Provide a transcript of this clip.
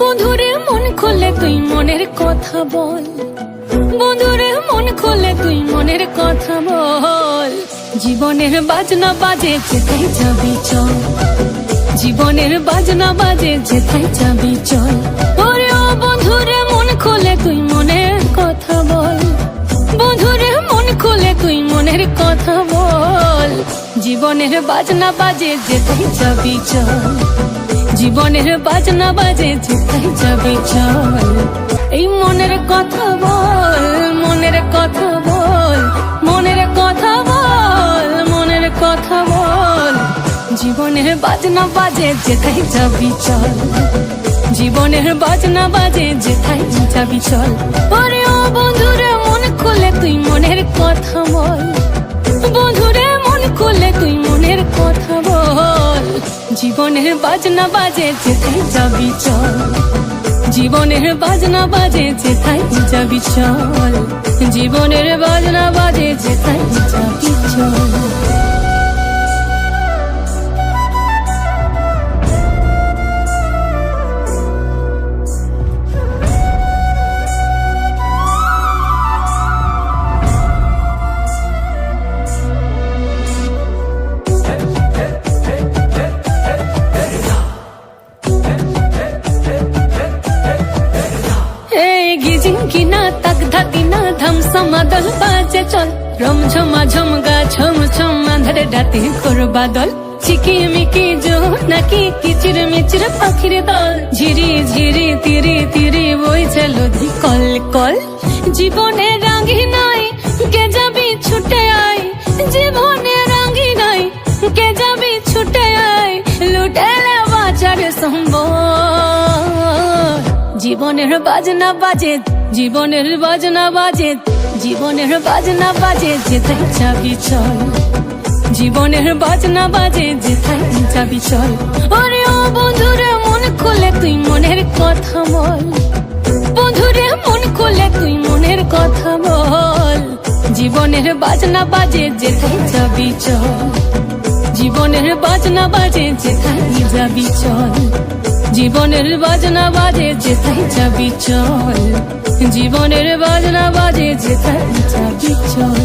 বন্ধুরে মন খুলে তুই মনের কথা বল, বন্ধুরে মন খুলে তুই মনের কথা বল। জীবনের বাজনা বাজে যেথায় যাবি চল, জীবনের বাজনা বাজে যেথায় যাবি চল। ওরে ও বন্ধুরে মন খুলে তুই মনের কথা বল, বন্ধুরে মন খুলে তুই মনের কথা বল। জীবনের বাজনা বাজে যেথায় যাবি চল, জীবনের বাজনা বাজে যেথায় যাবি চল। এই মনের কথা বল, মনের কথা বল, মনের কথা বল, মনের কথা বল। জীবনের বাজনা বাজে যেথায় যাবি চল, জীবনের বাজনা বাজে যেথায় যাবি চল। ওরে ও বন্ধুরে মন খুলে তুই মনের কথা বল, বন্ধুরে মন খুলে তুই মনের কথা বল। জীবনের বাজনা বাজে যেথায় যাবি চল, জীবনের বাজনা বাজে যেথায় যাবি চল, জীবনের বাজনা বাজে যেথায় যাবি চল। কিনা তাক ধাকিনা ধামসা মাদল বাজে চল, রমঝমা ঝমগা ছম ছম আঁধারে রাতে ঘোর বাদল। চিকিমিকি জো নাকি কিচির মিচির পাখির দল, ঝিরি ঝিরি তিরি তিরি বইছে নদী কল কল। জীবনে রাঙি নাই কে যাবি ছুটে আয়, জীবনে রাঙি নাই কে যাবি ছুটে আয়। লুটেলে বাঁচার সম্ভব, জীবনের বাজনা বাজে, জীবনের বাজনা বাজে, জীবনের বাজনা বাজে যেথায় যাবি চল, জীবনের বাজনা বাজে যেথায় যাবি চল। ওরে ও বন্ধুরে মন খুলে তুই মনের কথা বল, বন্ধুরে মন খুলে তুই মনের কথা বল। জীবনের বাজনা বাজে যেথায় যাবি চল, জীবনের বাজনা বাজে যেথায় যাবি চল, জীবনের বাজনা বাজে যেথায় যাবি চল, জীবনের বাজনা বাজে যেথায় যাবি চল।